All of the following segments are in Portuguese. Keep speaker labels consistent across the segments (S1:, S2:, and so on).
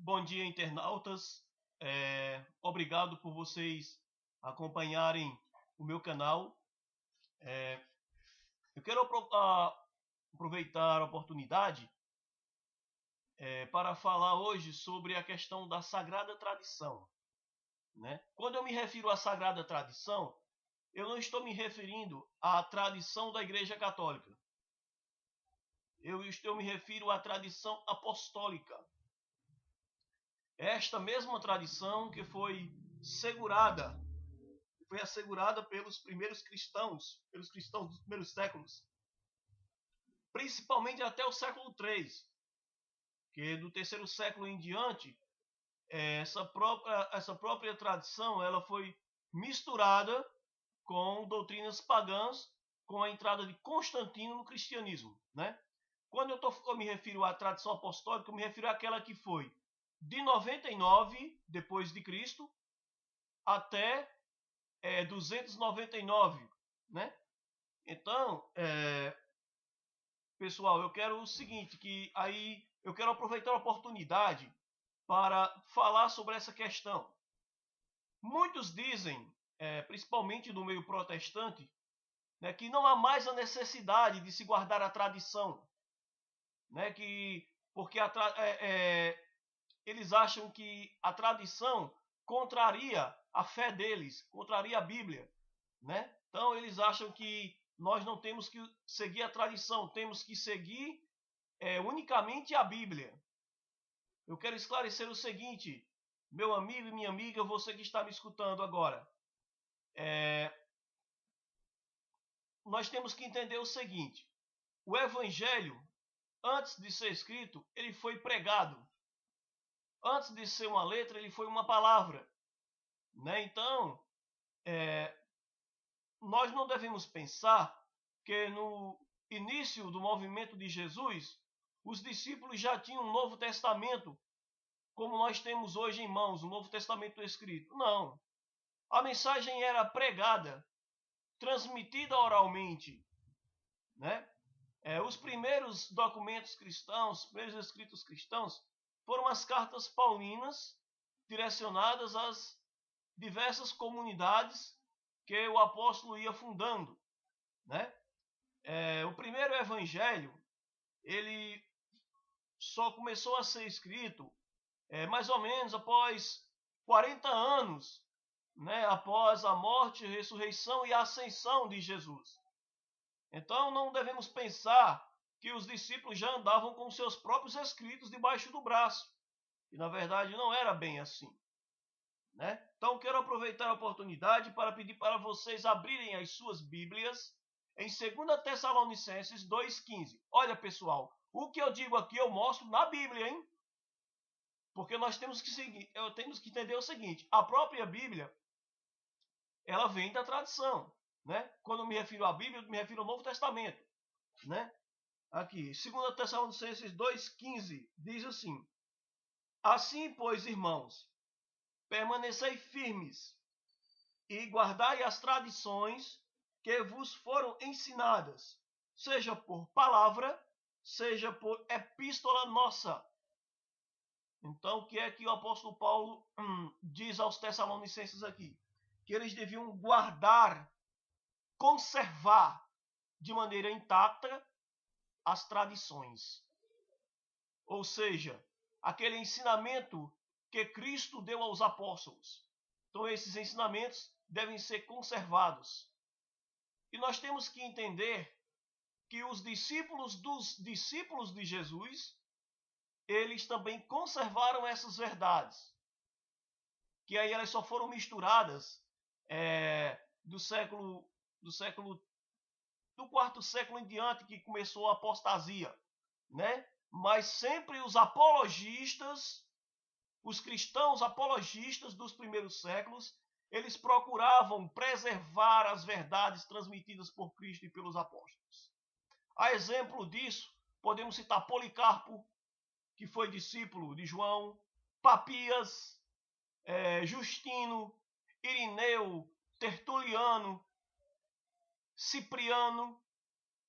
S1: Bom dia, internautas. Obrigado por vocês acompanharem o meu canal. Eu quero aproveitar a oportunidade para falar hoje sobre a questão da Sagrada Tradição, né? Quando eu me refiro à Sagrada Tradição, eu não estou me referindo à tradição da Igreja Católica. Eu me refiro à tradição apostólica. Esta mesma tradição que foi assegurada pelos primeiros cristãos, pelos cristãos dos primeiros séculos, principalmente até o século III, que do terceiro século em diante, essa própria tradição ela foi misturada com doutrinas pagãs, com a entrada de Constantino no cristianismo, né? Quando eu me refiro à tradição apostólica, eu me refiro àquela que foi de 99 depois de Cristo até 299, né? Então, pessoal, eu quero o seguinte, eu quero aproveitar a oportunidade para falar sobre essa questão. Muitos dizem, principalmente no meio protestante, né, que não há mais a necessidade de se guardar a tradição, né, porque eles acham que a tradição contraria a fé deles, contraria a Bíblia, né? Então eles acham que nós não temos que seguir a tradição, temos que seguir unicamente a Bíblia. Eu quero esclarecer o seguinte, meu amigo e minha amiga, você que está me escutando agora, nós temos que entender o seguinte: o Evangelho, antes de ser escrito, ele foi pregado. Antes de ser uma letra, ele foi uma palavra, né? Então, nós não devemos pensar que no início do movimento de Jesus, os discípulos já tinham um Novo Testamento, como nós temos hoje em mãos, o Novo Testamento escrito. Não. A mensagem era pregada, transmitida oralmente, né? Os primeiros documentos cristãos, os primeiros escritos cristãos, foram as cartas paulinas direcionadas às diversas comunidades que o apóstolo ia fundando, né? O primeiro evangelho, ele só começou a ser escrito mais ou menos após 40 anos, né? Após a morte, ressurreição e a ascensão de Jesus. Então não devemos pensar que os discípulos já andavam com seus próprios escritos debaixo do braço. E na verdade não era bem assim, né? Então quero aproveitar a oportunidade para pedir para vocês abrirem as suas Bíblias em 2 Tessalonicenses 2,15. Olha, pessoal, o que eu digo aqui eu mostro na Bíblia, hein? Porque nós temos que entender o seguinte: a própria Bíblia, ela vem da tradição, né? Quando eu me refiro à Bíblia, eu me refiro ao Novo Testamento, né? Aqui, 2 Tessalonicenses 2,15 diz assim: assim, pois, irmãos, permanecei firmes e guardai as tradições que vos foram ensinadas, seja por palavra, seja por epístola nossa. Então, o que é que o apóstolo Paulo diz aos Tessalonicenses aqui? Que eles deviam guardar, conservar de maneira intacta as tradições. Ou seja, aquele ensinamento que Cristo deu aos apóstolos. Então, esses ensinamentos devem ser conservados. E nós temos que entender que os discípulos dos discípulos de Jesus, eles também conservaram essas verdades. Que aí elas só foram misturadas do quarto século em diante, que começou a apostasia, né? Mas sempre os apologistas, os cristãos apologistas dos primeiros séculos, eles procuravam preservar as verdades transmitidas por Cristo e pelos apóstolos. A exemplo disso, podemos citar Policarpo, que foi discípulo de João, Papias, Justino, Irineu, Tertuliano, Cipriano.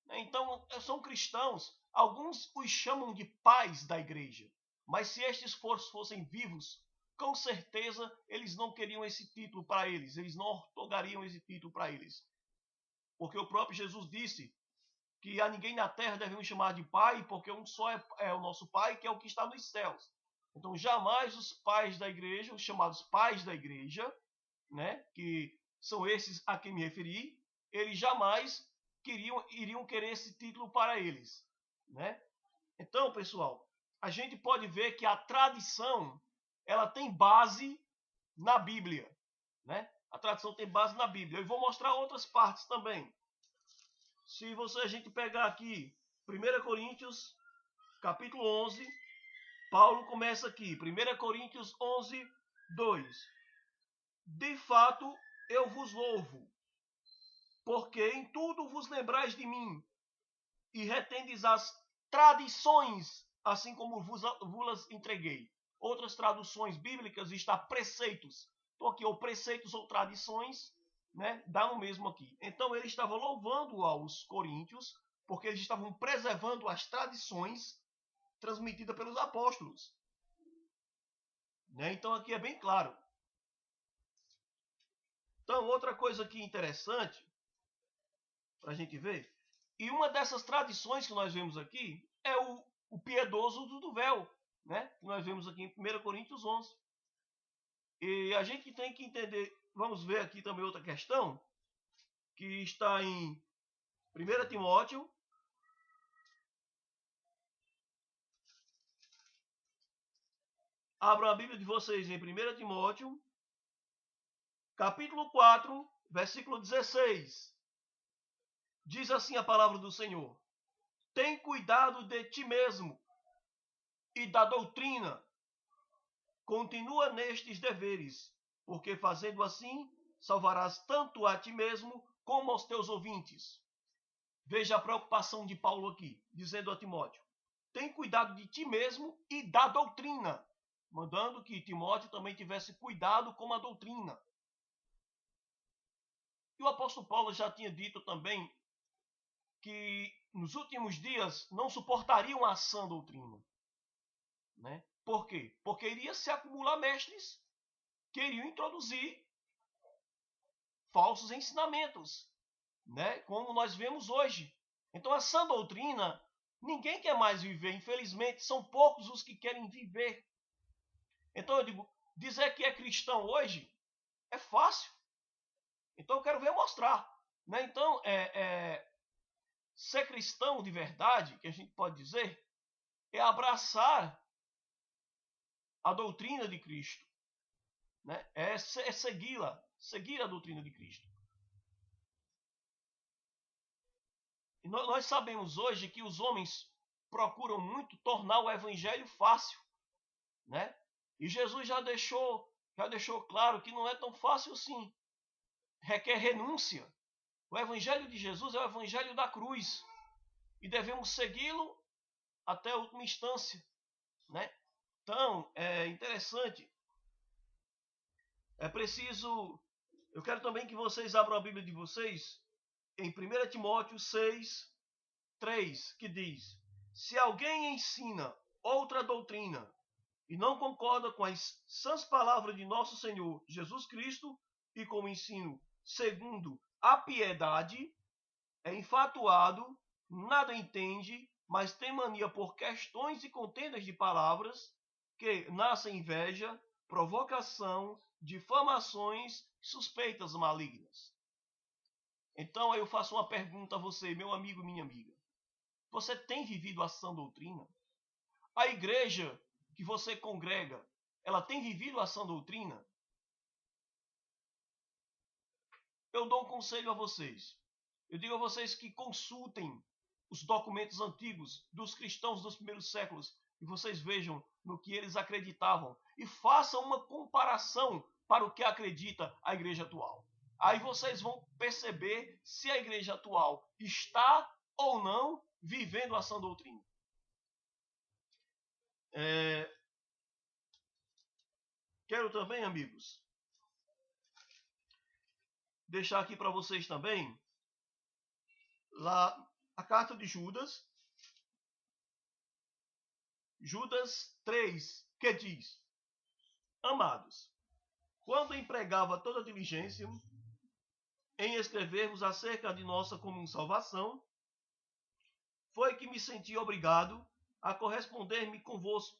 S1: Então, são cristãos. Alguns os chamam de pais da igreja. Mas se estes fossem vivos, com certeza eles não queriam esse título para eles. Eles não otorgariam esse título para eles. Porque o próprio Jesus disse que a ninguém na terra devemos chamar de pai, porque um só é o nosso pai, que é o que está nos céus. Então jamais os pais da igreja, os chamados pais da igreja, né, que são esses a quem me referi, eles jamais iriam querer esse título para eles, né? Então, pessoal, a gente pode ver que a tradição, ela tem base na Bíblia, né? A tradição tem base na Bíblia. Eu vou mostrar outras partes também. Se a gente pegar aqui 1 Coríntios, capítulo 11, Paulo começa aqui, 1 Coríntios 11, 2. De fato, eu vos louvo, porque em tudo vos lembrais de mim, e retendes as tradições, assim como vos entreguei. Outras traduções bíblicas está preceitos. Então aqui, ou preceitos ou tradições, né, dá no mesmo aqui. Então ele estava louvando aos coríntios, porque eles estavam preservando as tradições transmitidas pelos apóstolos. Né? Então aqui é bem claro. Então outra coisa aqui interessante, para a gente ver, e uma dessas tradições que nós vemos aqui é o piedoso uso do véu, né? Que nós vemos aqui em 1 Coríntios 11. E a gente tem que entender, vamos ver aqui também outra questão, que está em 1 Timóteo, abram a Bíblia de vocês em 1 Timóteo, capítulo 4, versículo 16. Diz assim a palavra do Senhor: tem cuidado de ti mesmo e da doutrina. Continua nestes deveres, porque fazendo assim, salvarás tanto a ti mesmo como aos teus ouvintes. Veja a preocupação de Paulo aqui, dizendo a Timóteo: tem cuidado de ti mesmo e da doutrina, mandando que Timóteo também tivesse cuidado com a doutrina. E o apóstolo Paulo já tinha dito também que nos últimos dias não suportariam a sã doutrina. Né? Por quê? Porque iria se acumular mestres que iriam introduzir falsos ensinamentos, né? Como nós vemos hoje. Então, a sã doutrina, ninguém quer mais viver. Infelizmente, são poucos os que querem viver. Então, eu digo, dizer que é cristão hoje é fácil. Então, eu quero ver mostrar. Né? Então, ser cristão de verdade, que a gente pode dizer, é abraçar a doutrina de Cristo. Né? É segui-la, seguir a doutrina de Cristo. E nós sabemos hoje que os homens procuram muito tornar o evangelho fácil. Né? E Jesus já deixou claro que não é tão fácil assim. Requer renúncia. O evangelho de Jesus é o evangelho da cruz. E devemos segui-lo até a última instância. Né? Então, é interessante. É preciso... Eu quero também que vocês abram a Bíblia de vocês em 1 Timóteo 6, 3, que diz: se alguém ensina outra doutrina e não concorda com as sãs palavras de nosso Senhor Jesus Cristo e com o ensino segundo a piedade, é infatuado, nada entende, mas tem mania por questões e contendas de palavras, que nascem inveja, provocação, difamações, suspeitas malignas. Então eu faço uma pergunta a você, meu amigo e minha amiga. Você tem vivido a sã doutrina? A igreja que você congrega, ela tem vivido a sã doutrina? Eu dou um conselho a vocês. Eu digo a vocês que consultem os documentos antigos dos cristãos dos primeiros séculos e vocês vejam no que eles acreditavam e façam uma comparação para o que acredita a igreja atual. Aí vocês vão perceber se a igreja atual está ou não vivendo a sã doutrina. Quero também, amigos, deixar aqui para vocês também lá a carta de Judas. Judas 3, que diz: Amados, quando empregava toda diligência em escrever-vos acerca de nossa comum salvação, foi que me senti obrigado a corresponder-me convosco,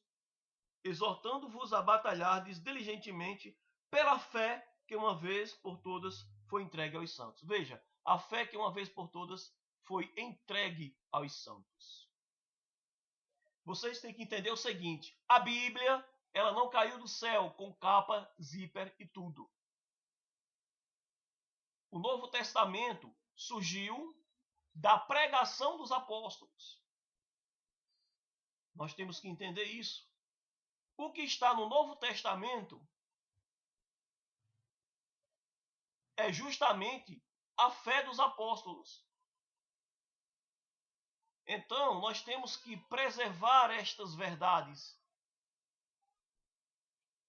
S1: exortando-vos a batalhardes diligentemente pela fé que uma vez por todas foi entregue aos santos. Veja, a fé que uma vez por todas foi entregue aos santos. Vocês têm que entender o seguinte: a Bíblia, ela não caiu do céu com capa, zíper e tudo. O Novo Testamento surgiu da pregação dos apóstolos. Nós temos que entender isso. O que está no Novo Testamento é justamente a fé dos apóstolos. Então, nós temos que preservar estas verdades.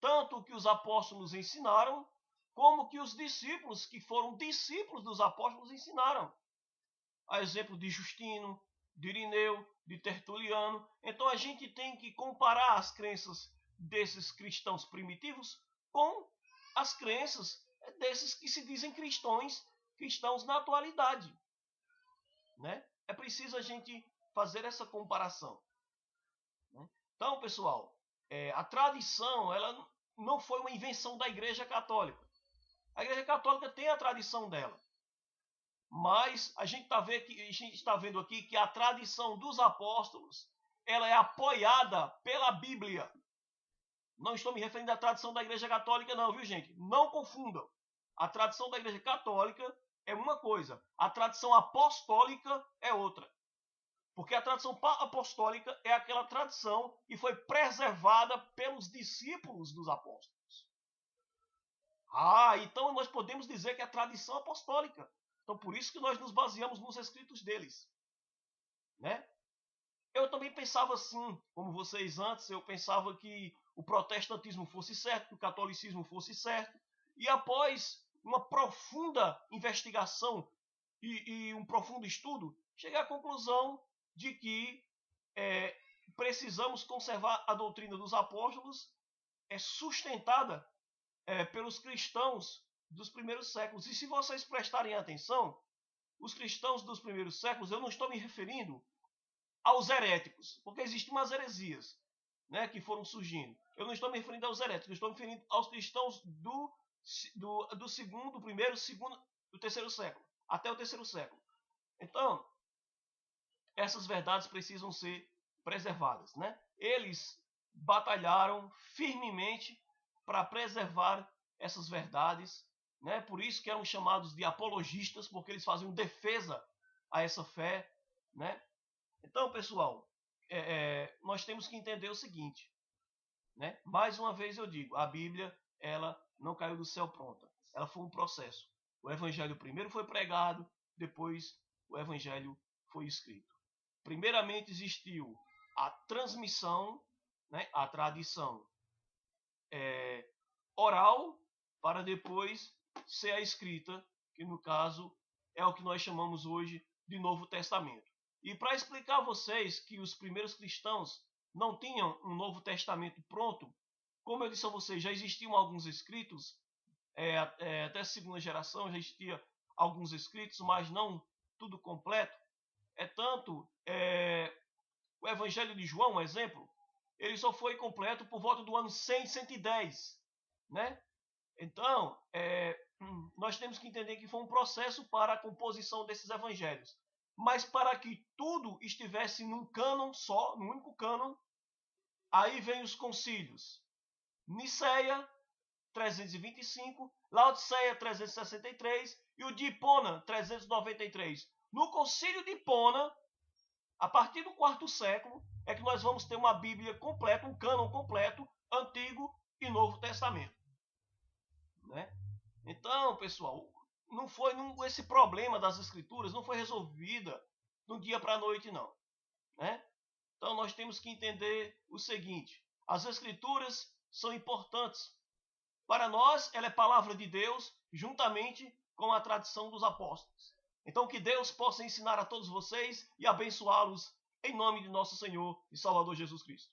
S1: Tanto que os apóstolos ensinaram, como que os discípulos, que foram discípulos dos apóstolos, ensinaram. A exemplo de Justino, de Irineu, de Tertuliano. Então, a gente tem que comparar as crenças desses cristãos primitivos com as crenças desses que se dizem cristãos na atualidade. Né? É preciso a gente fazer essa comparação. Né? Então, pessoal, a tradição, ela não foi uma invenção da Igreja Católica. A Igreja Católica tem a tradição dela. Mas a gente está vendo aqui que a tradição dos apóstolos, ela é apoiada pela Bíblia. Não estou me referindo à tradição da Igreja Católica não, viu gente? Não confundam. A tradição da Igreja Católica é uma coisa, a tradição apostólica é outra. Porque a tradição apostólica é aquela tradição que foi preservada pelos discípulos dos apóstolos. Então nós podemos dizer que é a tradição apostólica. Então por isso que nós nos baseamos nos escritos deles. Né? Eu também pensava assim, como vocês antes, eu pensava que o protestantismo fosse certo, que o catolicismo fosse certo. E após uma profunda investigação e um profundo estudo, cheguei à conclusão de que precisamos conservar a doutrina dos apóstolos sustentada pelos cristãos dos primeiros séculos. E se vocês prestarem atenção, os cristãos dos primeiros séculos, eu não estou me referindo aos heréticos, porque existem umas heresias, né, que foram surgindo. Eu não estou me referindo aos heréticos, eu estou me referindo aos cristãos do segundo, primeiro, segundo, do terceiro século, até o terceiro século. Então, essas verdades precisam ser preservadas, né? Eles batalharam firmemente para preservar essas verdades, né? Por isso que eram chamados de apologistas, porque eles faziam defesa a essa fé, né? Então, pessoal, nós temos que entender o seguinte, né? Mais uma vez eu digo, a Bíblia, ela não caiu do céu pronta. Ela foi um processo. O Evangelho primeiro foi pregado, depois o Evangelho foi escrito. Primeiramente existiu a transmissão, né? A tradição oral, para depois ser a escrita, que no caso é o que nós chamamos hoje de Novo Testamento. E para explicar a vocês que os primeiros cristãos não tinham um Novo Testamento pronto, como eu disse a vocês, já existiam alguns escritos, até a segunda geração já existia alguns escritos, mas não tudo completo. O Evangelho de João, um exemplo, ele só foi completo por volta do ano 100, 110, né? Então, nós temos que entender que foi um processo para a composição desses evangelhos. Mas para que tudo estivesse num cânon só, num único cânon, aí vem os concílios. Niceia, 325, Laodiceia, 363 e o de Hipona, 393. No concílio de Hipona, a partir do quarto século, é que nós vamos ter uma Bíblia completa, um cânon completo, Antigo e Novo Testamento. Né? Então, pessoal, esse problema das escrituras não foi resolvida de um dia para a noite, não. Né? Então, nós temos que entender o seguinte: as escrituras são importantes. Para nós, ela é palavra de Deus, juntamente com a tradição dos apóstolos. Então, que Deus possa ensinar a todos vocês e abençoá-los em nome de nosso Senhor e Salvador Jesus Cristo.